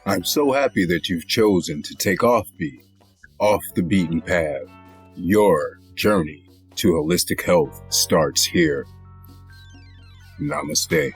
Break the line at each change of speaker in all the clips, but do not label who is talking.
I'm so happy that you've chosen to take OffBe, off the beaten path. Your journey to holistic health starts here. Namaste.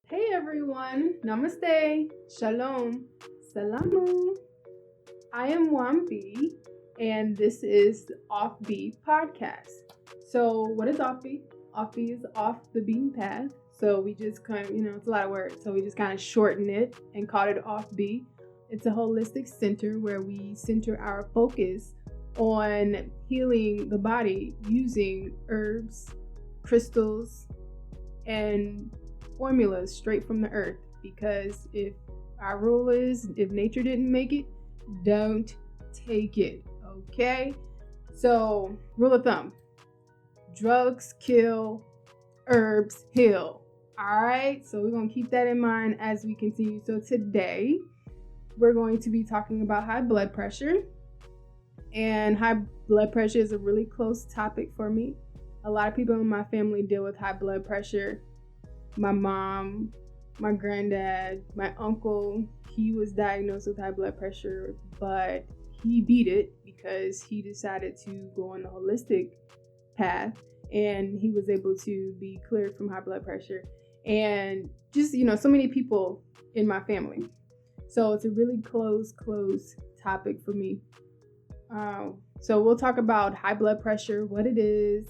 Hey everyone, namaste, shalom, salamu. I am OffBe, and this is OffBe podcast. So what is OffBe? OffBe is off the beaten path. So we just kind of, it's a lot of words. So we just kind of shorten it and called it OffBe. It's a holistic center where we center our focus on healing the body using herbs, crystals, and formulas straight from the earth, because if our rule is, if nature didn't make it, don't take it. Okay, so rule of thumb: drugs kill, herbs heal. All right, so we're going to keep that in mind as we continue. So today we're going to be talking about high blood pressure, and high blood pressure is a really close topic for me. A lot of people in my family deal with high blood pressure. My mom, my granddad, my uncle, he was diagnosed with high blood pressure, but he beat it because he decided to go on the holistic path, and he was able to be cleared from high blood pressure. And just, so many people in my family. So it's a really close topic for me. So we'll talk about high blood pressure, what it is,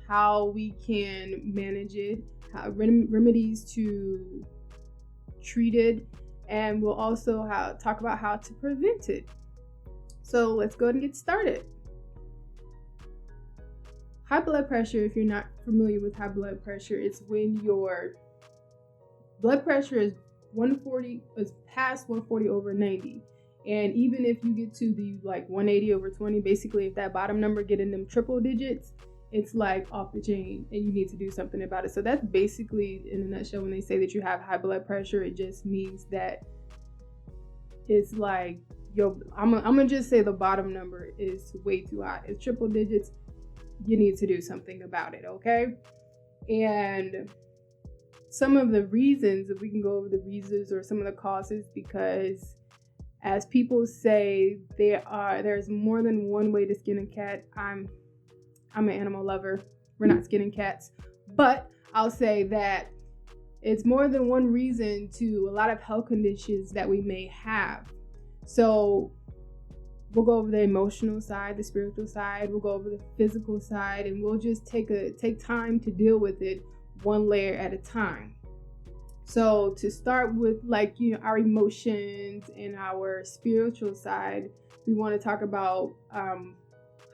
how we can manage it, remedies to treat it, and we'll also talk about how to prevent it. So let's go ahead and get started. High blood pressure, if you're not familiar with high blood pressure, it's when your blood pressure is past 140 over 90. And even if you get to the 180 over 20, basically if that bottom number get in them triple digits, it's like off the chain and you need to do something about it. So that's basically, in a nutshell, when they say that you have high blood pressure, it just means that it's like, I'm gonna just say the bottom number is way too high. It's triple digits. You need to do something about it, okay? And some of the reasons, if we can go over the reasons or some of the causes, because as people say, there's more than one way to skin a cat. I'm an animal lover. We're not skinning cats. But I'll say that it's more than one reason to a lot of health conditions that we may have. So we'll go over the emotional side, the spiritual side, we'll go over the physical side, and we'll just take time to deal with it one layer at a time. So to start with, our emotions and our spiritual side, we want to talk about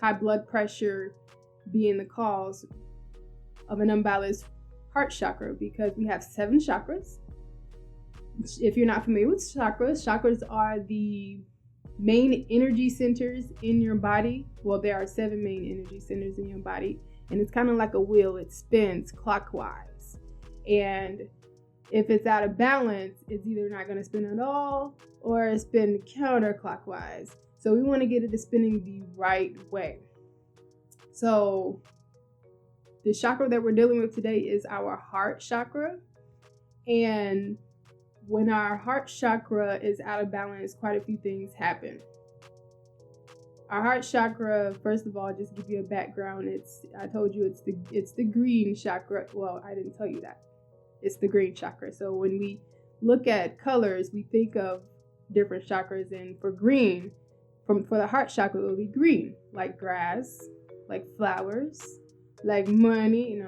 high blood pressure being the cause of an unbalanced heart chakra, because we have 7 chakras. If you're not familiar with chakras are the main energy centers in your body. Well, there are 7 main energy centers in your body, and it's kind of like a wheel. It spins clockwise, and if it's out of balance, it's either not going to spin at all or spin counterclockwise. So we want to get it to spinning the right way. So the chakra that we're dealing with today is our heart chakra. And when our heart chakra is out of balance, quite a few things happen. Our heart chakra, first of all, just give you a background. I told you it's the green chakra. Well, I didn't tell you that. It's the green chakra. So when we look at colors, we think of different chakras. And for green, for the heart chakra, it will be green, like grass, like flowers, like money,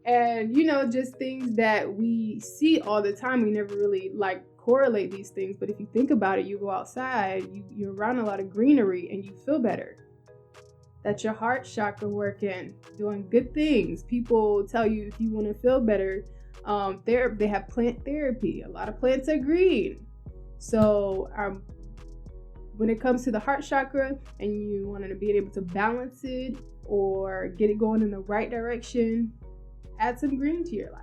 and just things that we see all the time. We never really correlate these things, but if you think about it, you go outside, you're around a lot of greenery, and you feel better. That's your heart chakra working, doing good things. People tell you, if you want to feel better, they have plant therapy. A lot of plants are green. So when it comes to the heart chakra and you want to be able to balance it or get it going in the right direction, add some green to your life.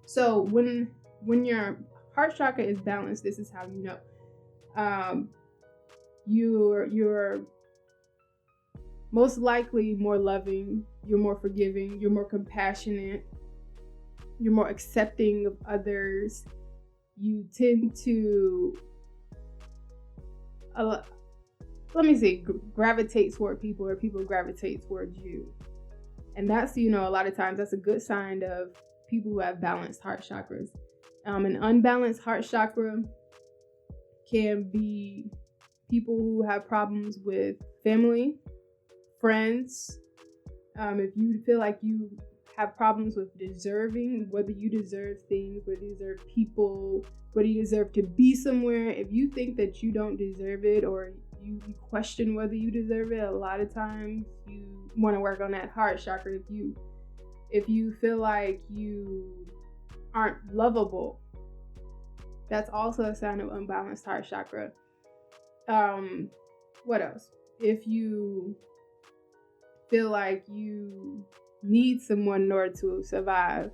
So when your heart chakra is balanced, this is how you know. You're most likely more loving, you're more forgiving, you're more compassionate, you're more accepting of others. You tend to, gravitate toward people, or people gravitate towards you. And that's, a lot of times that's a good sign of people who have balanced heart chakras. An unbalanced heart chakra can be people who have problems with family, friends. If you feel like you have problems with deserving, whether you deserve things, whether you deserve people, whether you deserve to be somewhere, if you think that you don't deserve it, or you question whether you deserve it, a lot of times you want to work on that heart chakra. If you feel like you aren't lovable, that's also a sign of unbalanced heart chakra. What else? If you feel like you need someone in order to survive,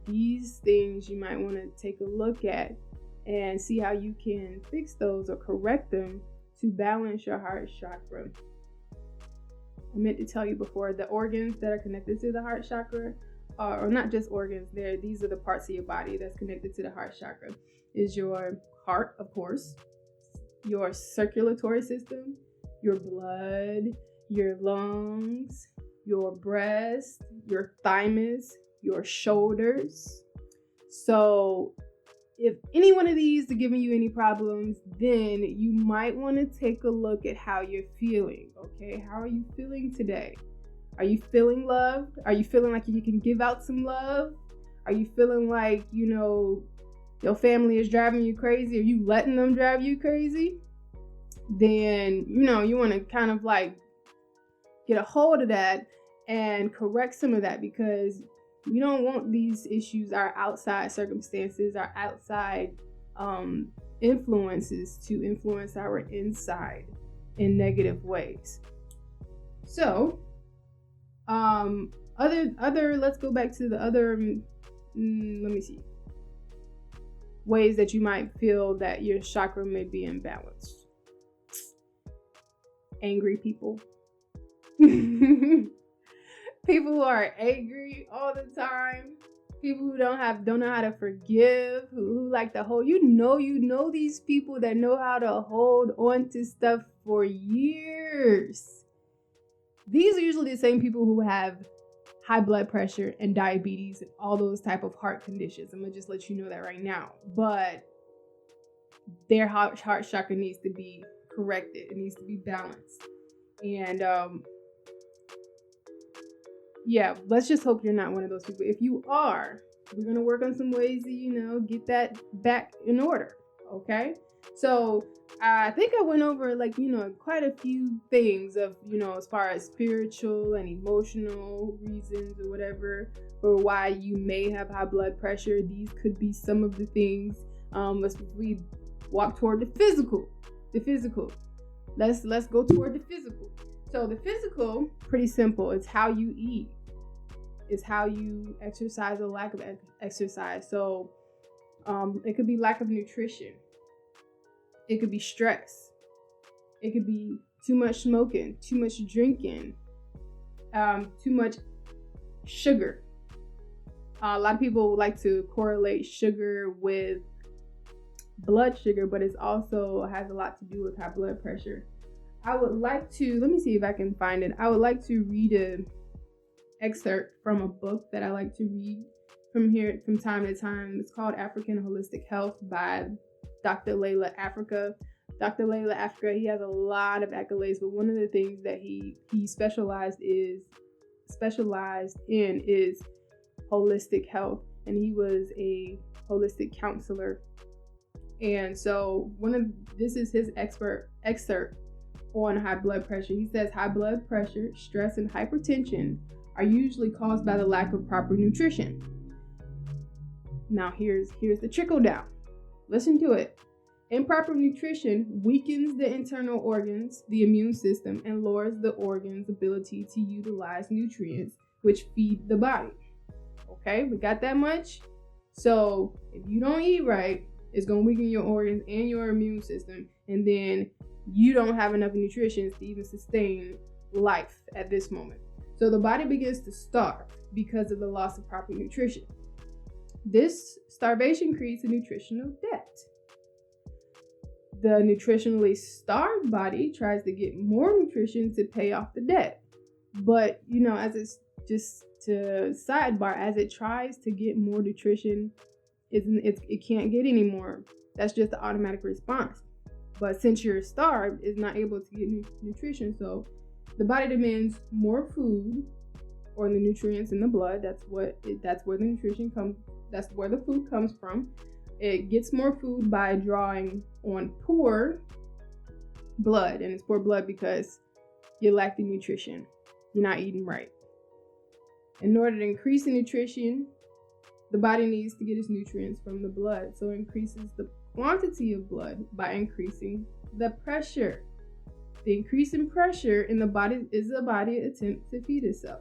these things you might want to take a look at and see how you can fix those or correct them to balance your heart chakra. I meant to tell you before, the organs that are connected to the heart chakra, or not just organs, these are the parts of your body that's connected to the heart chakra, is your heart, of course, your circulatory system, your blood, your lungs, your breast, your thymus, your shoulders. So if any one of these are giving you any problems, then you might want to take a look at how you're feeling. Okay, how are you feeling today? Are you feeling loved? Are you feeling like you can give out some love? Are you feeling like, your family is driving you crazy? Are you letting them drive you crazy? Then, you want to kind of like get a hold of that and correct some of that, because you don't want these issues, our outside circumstances, our outside influences to influence our inside in negative ways. So, let's go back to the other, ways that you might feel that your chakra may be imbalanced. Angry people. People who are angry all the time, people who don't know how to forgive, who like to hold, these people that know how to hold on to stuff for years. These are usually the same people who have high blood pressure and diabetes and all those type of heart conditions. I'm gonna just let you know that right now. But their heart chakra needs to be corrected. It needs to be balanced. And let's just hope you're not one of those people. If you are, we're going to work on some ways to, get that back in order. Okay. So I think I went over quite a few things of, as far as spiritual and emotional reasons or whatever, or why you may have high blood pressure. These could be some of the things. We walk toward the physical. Let's go toward the physical. So the physical, pretty simple. It's how you eat. It's how you exercise or lack of exercise. So it could be lack of nutrition. It could be stress. It could be too much smoking, too much drinking, too much sugar. A lot of people like to correlate sugar with blood sugar, but it also has a lot to do with high blood pressure. I would like to, let me see if I can find it. I would like to read an excerpt from a book that I like to read from time to time. It's called African Holistic Health by Dr. Layla Africa. Dr. Layla Africa, he has a lot of accolades, but one of the things that he specialized in is holistic health, and he was a holistic counselor. And so this is his excerpt on high blood pressure. He says high blood pressure, stress, and hypertension are usually caused by the lack of proper nutrition. Now here's the trickle down. Listen to it. Improper nutrition weakens the internal organs, the immune system, and lowers the organ's ability to utilize nutrients which feed the body. Okay, we got that much? So if you don't eat right, it's going to weaken your organs and your immune system, and then you don't have enough nutrition to even sustain life at this moment. So the body begins to starve because of the loss of proper nutrition. This starvation creates a nutritional debt. The nutritionally starved body tries to get more nutrition to pay off the debt. But, as it's just to sidebar, as it tries to get more nutrition, it can't get any more. That's just the automatic response. But since you're starved, it's not able to get nutrition. So the body demands more food, or the nutrients in the blood. That's where the nutrition comes. That's where the food comes from. It gets more food by drawing on poor blood, and it's poor blood because you're lacking nutrition. You're not eating right. In order to increase the nutrition, the body needs to get its nutrients from the blood. So it increases the quantity of blood by increasing the pressure. The increase in pressure in the body is the body's attempt to feed itself.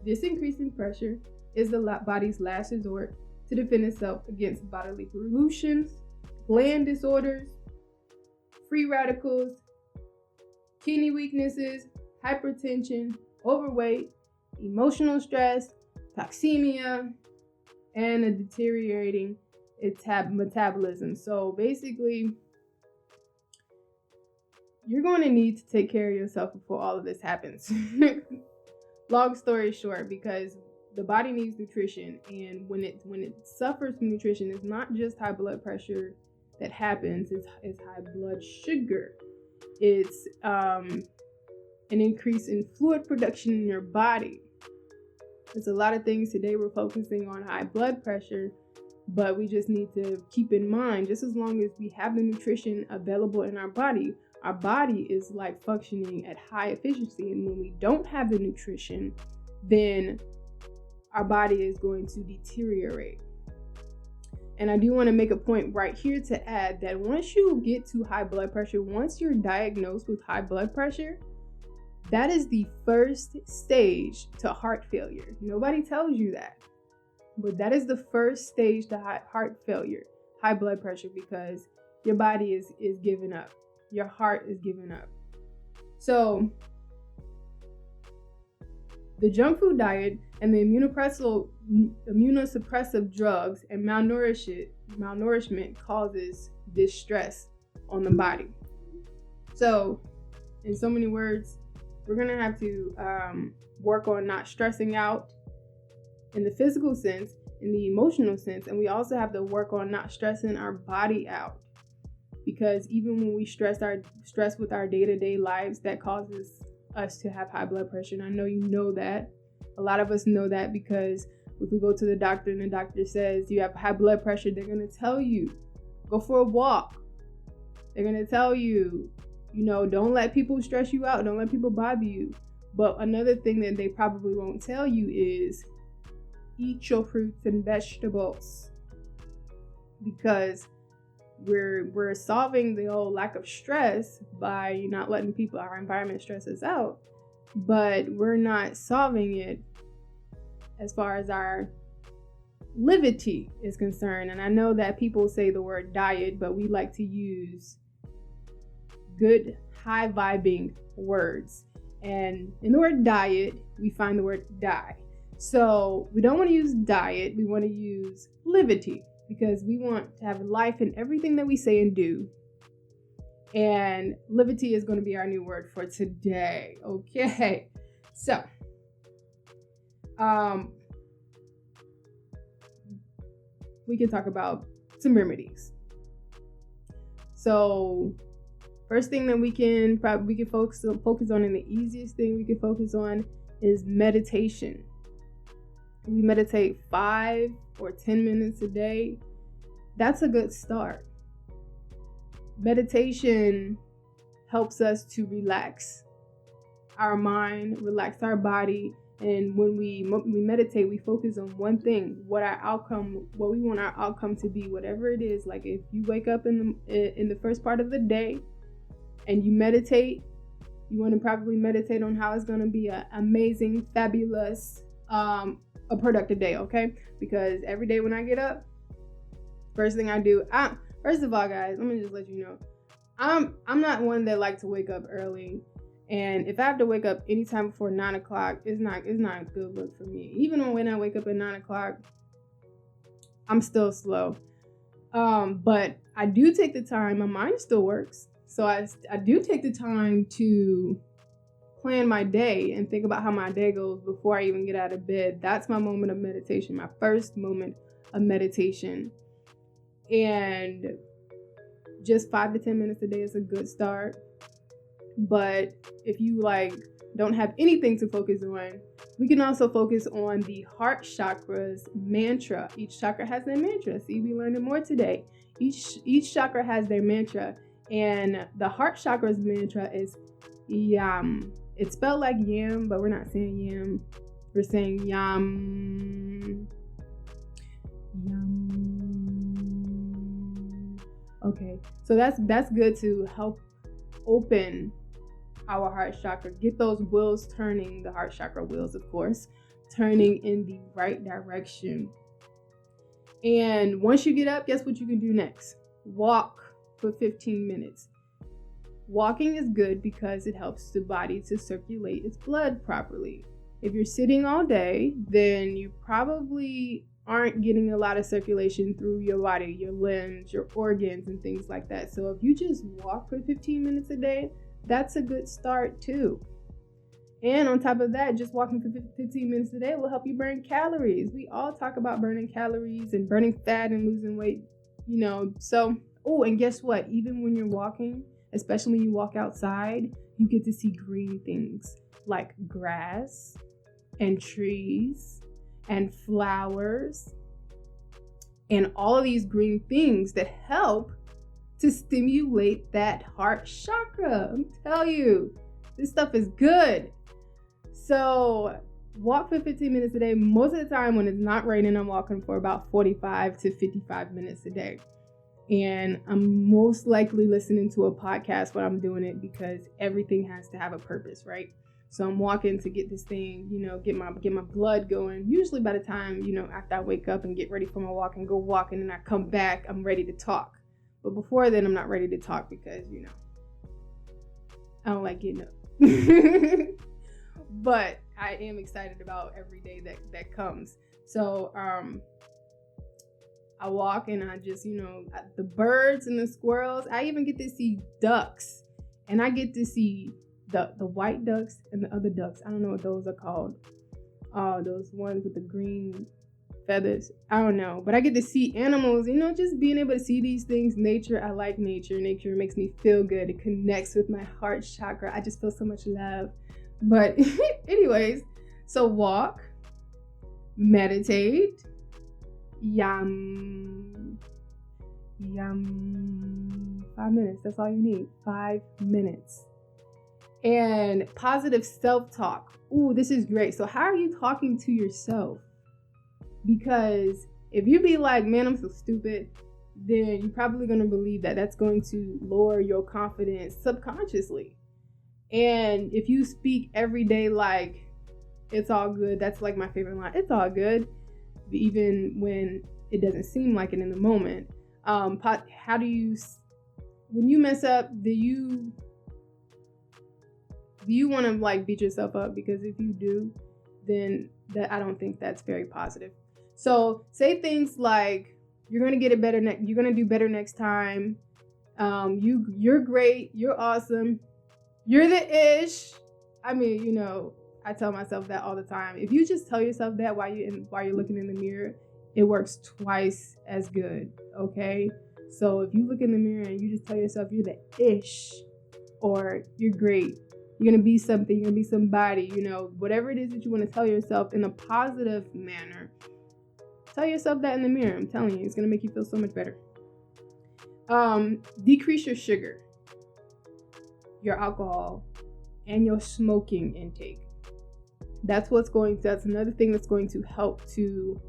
This increase in pressure is the body's last resort to defend itself against bodily pollutions, gland disorders, free radicals, kidney weaknesses, hypertension, overweight, emotional stress, toxemia, and a deteriorating metabolism. So basically, you're going to need to take care of yourself before all of this happens. Long story short, because the body needs nutrition, and when it suffers from nutrition, it's not just high blood pressure that happens, it's high blood sugar. It's an increase in fluid production in your body. There's a lot of things. Today we're focusing on high blood pressure, but we just need to keep in mind, just as long as we have the nutrition available in our body is like functioning at high efficiency. And when we don't have the nutrition, then our body is going to deteriorate. And I do want to make a point right here to add that once you get to high blood pressure, once you're diagnosed with high blood pressure, that is the first stage to heart failure. Nobody tells you that, but that is the first stage to heart failure, high blood pressure, because your body is giving up. Your heart is giving up. So the junk food diet and the immunosuppressive drugs and malnourishment causes this stress on the body. So in so many words, we're going to have to work on not stressing out in the physical sense, in the emotional sense, and we also have to work on not stressing our body out. Because even when we stress with our day-to-day lives, that causes us to have high blood pressure. And I know you know that. A lot of us know that, because if we go to the doctor and the doctor says you have high blood pressure, they're going to tell you, go for a walk. They're going to tell you, don't let people stress you out. Don't let people bother you. But another thing that they probably won't tell you is eat your fruits and vegetables, because we're solving the whole lack of stress by not letting our environment stress us out, but we're not solving it as far as our livity is concerned. And I know that people say the word diet, but we like to use good, high vibing words. And in the word diet, we find the word die. So we don't want to use diet, we want to use livity, because we want to have life in everything that we say and do. And livity is going to be our new word for today. Okay. So, we can talk about some remedies. So, first thing that we can focus on, and the easiest thing we can focus on is meditation. We meditate 5 or 10 minutes a day. That's a good start. Meditation helps us to relax our mind, relax our body, And when we meditate, we focus on one thing, what we want our outcome to be, whatever it is. Like if you wake up in the first part of the day and you meditate, you want to probably meditate on how it's going to be an amazing, fabulous, a productive day, okay? Because every day when I get up, first thing I do, first of all, guys, let me just let you know, I'm not one that like to wake up early. And if I have to wake up anytime before 9 o'clock, it's not a good look for me. Even when I wake up at 9 o'clock, I'm still slow. But I do take the time. My mind still works. So I do take the time to plan my day and think about how my day goes before I even get out of bed. That's my moment of meditation, my first moment of meditation. And just 5 to 10 minutes a day is a good start. But if you don't have anything to focus on, we can also focus on the heart chakra's mantra. Each chakra has their mantra. See, we learned more today. Each chakra has their mantra, and the heart chakra's mantra is yam. It's spelled like yam, but we're not saying yam. We're saying yam. Yam. Okay, so that's good to help open our heart chakra, get those wheels turning, the heart chakra wheels, of course, turning in the right direction. And once you get up, guess what you can do next? Walk for 15 minutes. Walking is good because it helps the body to circulate its blood properly. If you're sitting all day, then you probably aren't getting a lot of circulation through your body, your limbs, your organs, and things like that. So if you just walk for 15 minutes a day, that's a good start too. And on top of that, just walking for 15 minutes a day will help you burn calories. We all talk about burning calories and burning fat and losing weight, So, and guess what? Even when you're walking, especially when you walk outside, you get to see green things like grass and trees and flowers and all of these green things that help to stimulate that heart chakra. I'm telling you, this stuff is good. So walk for 15 minutes a day. Most of the time when it's not raining, I'm walking for about 45 to 55 minutes a day. And I'm most likely listening to a podcast when I'm doing it because everything has to have a purpose, right? So I'm walking to get this thing, get my blood going. Usually by the time, after I wake up and get ready for my walk and go walking and I come back, I'm ready to talk. But before then, I'm not ready to talk because, I don't like getting up. But I am excited about every day that comes. So I walk and I just, the birds and the squirrels. I even get to see ducks. And I get to see the white ducks and the other ducks. I don't know what those are called. Those ones with the green feathers. I don't know, but I get to see animals, just being able to see these things. Nature, I like nature. Nature makes me feel good. It connects with my heart chakra. I just feel so much love. But anyways, so walk, meditate, yum. 5 minutes. That's all you need. 5 minutes. And positive self-talk. Ooh, this is great. So how are you talking to yourself? Because if you be like, man, I'm so stupid, then you're probably going to believe that that's going to lower your confidence subconsciously. And if you speak every day like, it's all good, that's like my favorite line, it's all good, even when it doesn't seem like it in the moment. How do you, when you mess up, do you want to beat yourself up? Because if you do, then I don't think that's very positive. So say things like, you're going to get it better you're going to do better next time. You're great. You're awesome. You're the ish. I mean, I tell myself that all the time. If you just tell yourself that while you're looking in the mirror, it works twice as good. Okay. So if you look in the mirror and you just tell yourself you're the ish, or you're great, you're going to be something, you're going to be somebody, whatever it is that you want to tell yourself in a positive manner, tell yourself that in the mirror. I'm telling you, it's going to make you feel so much better. Decrease your sugar, your alcohol, and your smoking intake. That's another thing that's going to help to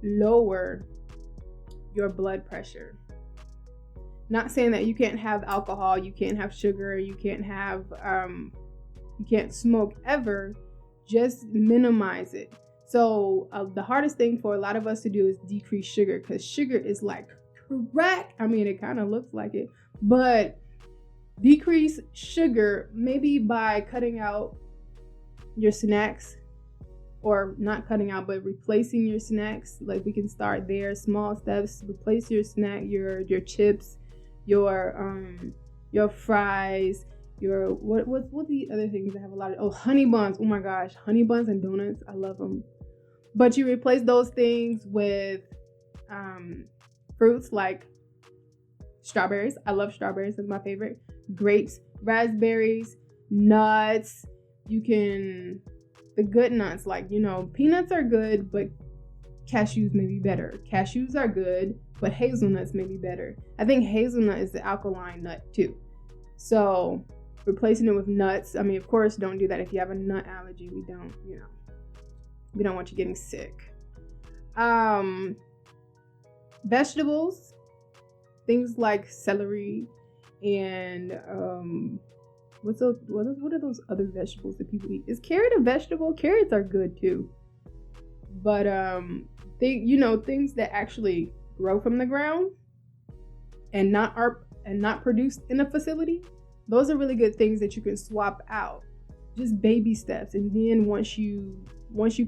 lower your blood pressure. Not saying that you can't have alcohol, you can't have sugar, you can't smoke ever. Just minimize it. So the hardest thing for a lot of us to do is decrease sugar, because sugar is like crack. I mean, it kind of looks like it, but decrease sugar maybe by cutting out your snacks, or not cutting out, but replacing your snacks. Like, we can start there, small steps. Replace your snack, your chips, your fries, your what the other things that have a lot of honey buns. Oh my gosh, honey buns and donuts, I love them. But you replace those things with fruits like strawberries. I love strawberries, that's my favorite. Grapes, raspberries, nuts. The good nuts, like, peanuts are good, but cashews may be better. Cashews are good, but hazelnuts may be better. I think hazelnut is the alkaline nut too. So replacing it with nuts. I mean, of course, don't do that if you have a nut allergy. We don't want you getting sick. Vegetables, things like celery and what are those other vegetables that people eat? Is carrot a vegetable? Carrots are good too. But things that actually grow from the ground and not produced in a facility, those are really good things that you can swap out. Just baby steps. And then once you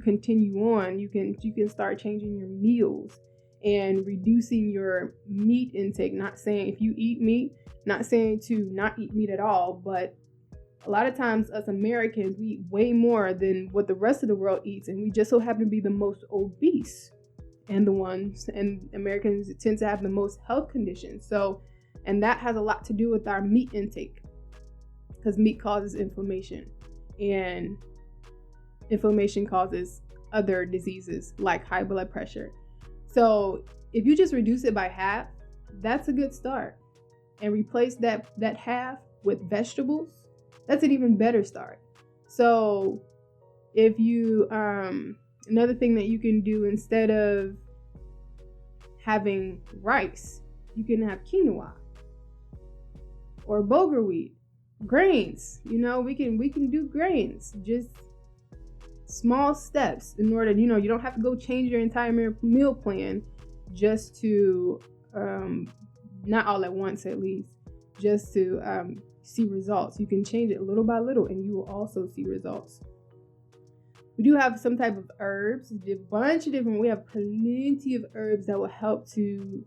continue on, you can start changing your meals and reducing your meat intake. Not saying if you eat meat, not saying to not eat meat at all, but a lot of times us Americans, we eat way more than what the rest of the world eats, and we just so happen to be the most obese and Americans tend to have the most health conditions. So, and that has a lot to do with our meat intake, because meat causes inflammation, and inflammation causes other diseases like high blood pressure. So if you just reduce it by half, that's a good start. And replace that half with vegetables, that's an even better start. So if you, another thing that you can do, instead of having rice, you can have quinoa or bulgur wheat, grains. We can do grains, just small steps in order, you don't have to go change your entire meal plan just to, not all at once at least, just to see results. You can change it little by little and you will also see results. We do have some type of herbs, we have plenty of herbs that will help to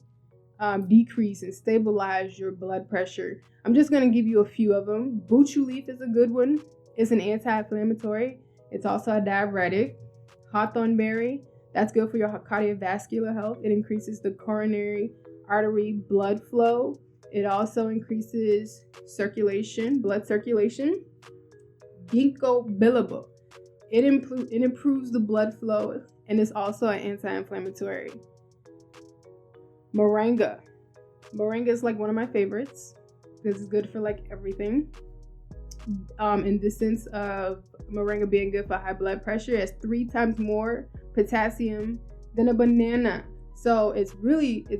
decrease and stabilize your blood pressure. I'm just going to give you a few of them. Buchu leaf is a good one. It's an anti-inflammatory. It's also a diuretic. Hawthorn berry, that's good for your cardiovascular health. It increases the coronary artery blood flow. It also increases blood circulation. Ginkgo biloba, it improves the blood flow, and it's also an anti-inflammatory. Moringa is like one of my favorites because it's good for like everything. In the sense of moringa being good for high blood pressure, it has 3 times more potassium than a banana. So it's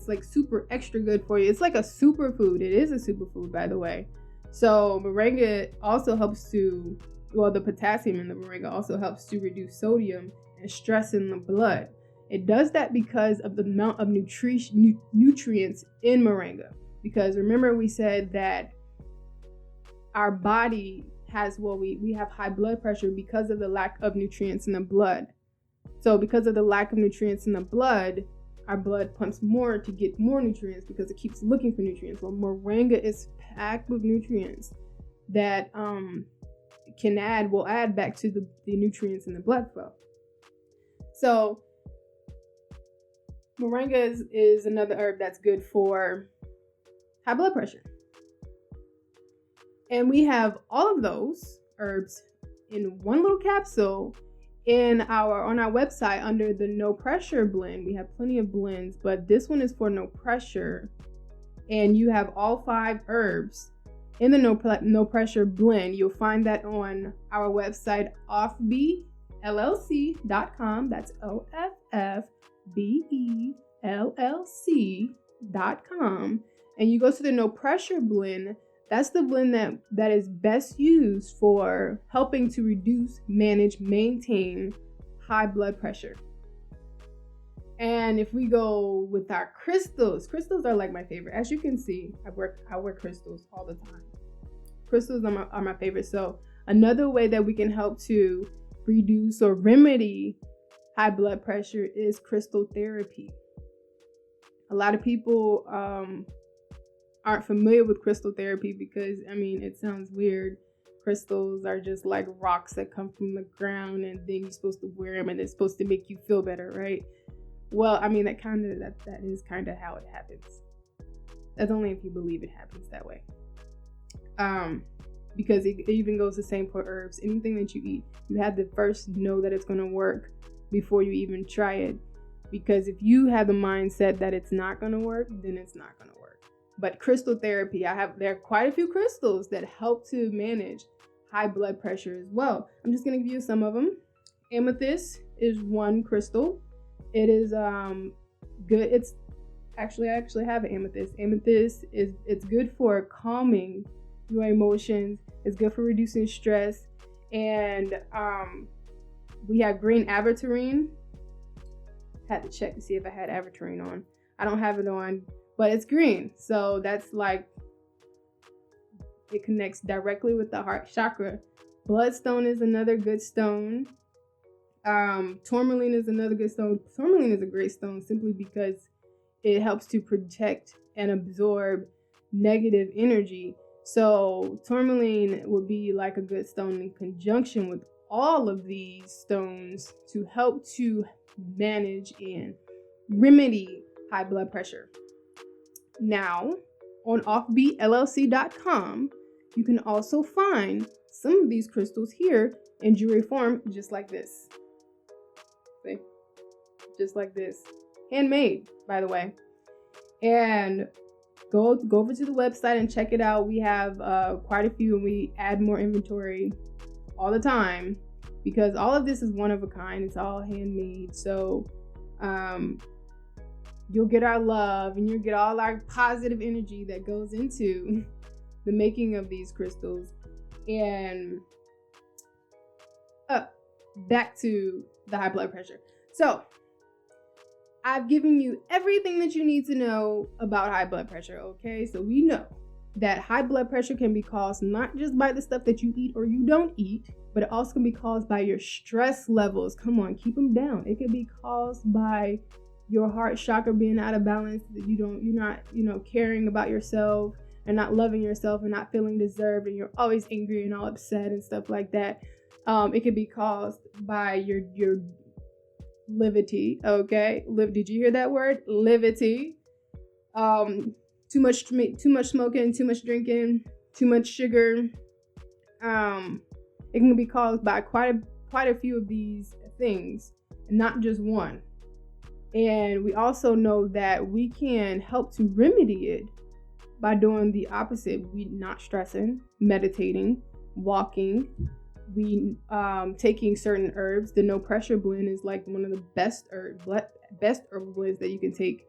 like super extra good for you. It's like a superfood. It is a superfood, by the way. So moringa also helps the potassium in the moringa also helps to reduce sodium and stress in the blood. It does that because of the amount of nutrients in moringa. Because remember, we said that our body we have high blood pressure because of the lack of nutrients in the blood. So because of the lack of nutrients in the blood, our blood pumps more to get more nutrients because it keeps looking for nutrients. Well, moringa is packed with nutrients that will add back to the nutrients in the blood flow. So moringa is another herb that's good for high blood pressure. And we have all of those herbs in one little capsule on our website under the no pressure blend. We have plenty of blends, but this one is for no pressure. And you have all 5 herbs in the no pressure blend. You'll find that on our website, OffBe, OffBeLLC.com. That's OffBeLLC.com. And you go to the no pressure blend. That's the blend that is best used for helping to reduce, manage, maintain high blood pressure. And if we go with our crystals are like my favorite. As you can see, I wear crystals all the time. Crystals are my favorite. So another way that we can help to reduce or remedy high blood pressure is crystal therapy. A lot of people aren't familiar with crystal therapy because, it sounds weird. Crystals are just like rocks that come from the ground, and then you're supposed to wear them and it's supposed to make you feel better, right? Well, that is kind of how it happens. That's only if you believe it happens that way. Because it even goes the same for herbs. Anything that you eat, you have to first know that it's going to work before you even try it. Because if you have the mindset that it's not going to work, then it's not going to work. But crystal therapy, there are quite a few crystals that help to manage high blood pressure as well. I'm just going to give you some of them. Amethyst is one crystal. It is good. It's actually, I actually have an amethyst. Amethyst it's good for calming your emotions. It's good for reducing stress. And we have green aventurine. Had to check to see if I had aventurine on. I don't have it on, but it's green. So that's like, it connects directly with the heart chakra. Bloodstone is another good stone. Tourmaline is another good stone. Tourmaline is a great stone simply because it helps to protect and absorb negative energy. So tourmaline would be like a good stone in conjunction with all of these stones to help to manage and remedy high blood pressure. Now, on OffBeLLC.com, you can also find some of these crystals here in jewelry form, just like this. See? Just like this. Handmade, by the way. And go over to the website and check it out. We have quite a few, and we add more inventory all the time because all of this is one of a kind. It's all handmade. So you'll get our love and you'll get all our positive energy that goes into the making of these crystals. And back to the high blood pressure. So I've given you everything that you need to know about high blood pressure, okay? So we know that high blood pressure can be caused not just by the stuff that you eat or you don't eat, but it also can be caused by your stress levels. Come on, keep them down. It can be caused by your heart chakra being out of balance, that you're not, caring about yourself and not loving yourself and not feeling deserved, and you're always angry and all upset and stuff like that. It could be caused by your livity, okay? Did you hear that word? Livity. Too much smoking, too much drinking, too much sugar. It can be caused by quite a few of these things, not just one. And we also know that we can help to remedy it by doing the opposite. We not stressing, meditating, walking. We taking certain herbs. The no pressure blend is like one of the best herbal blends that you can take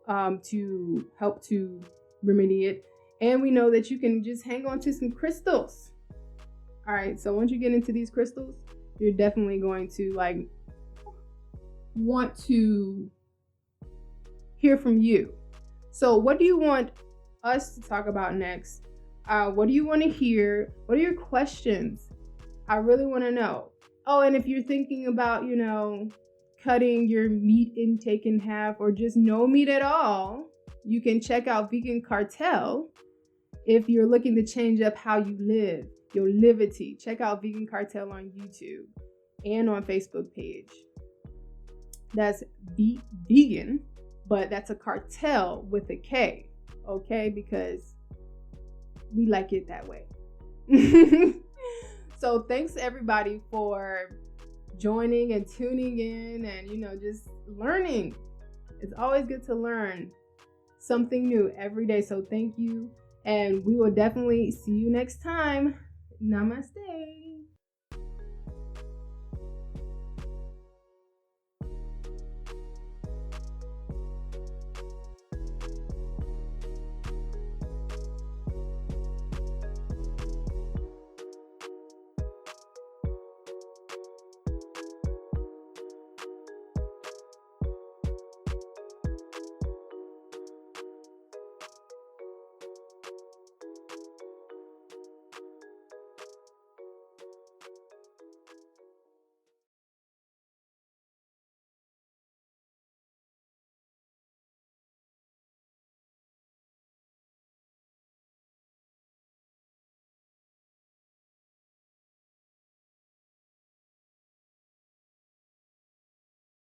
to help to remedy it. And we know that you can just hang on to some crystals. All right, so once you get into these crystals, you're definitely going to want to hear from you. So what do you want us to talk about next? What do you want to hear? What are your questions? I really want to know. Oh, and if you're thinking about, cutting your meat intake in half or just no meat at all, you can check out Vegan Cartel. If you're looking to change up how you live, your livity, check out Vegan Cartel on YouTube and on Facebook page. That's vegan, but that's a cartel with a K, okay? Because we like it that way. So thanks everybody for joining and tuning in and, just learning. It's always good to learn something new every day. So thank you. And we will definitely see you next time. Namaste.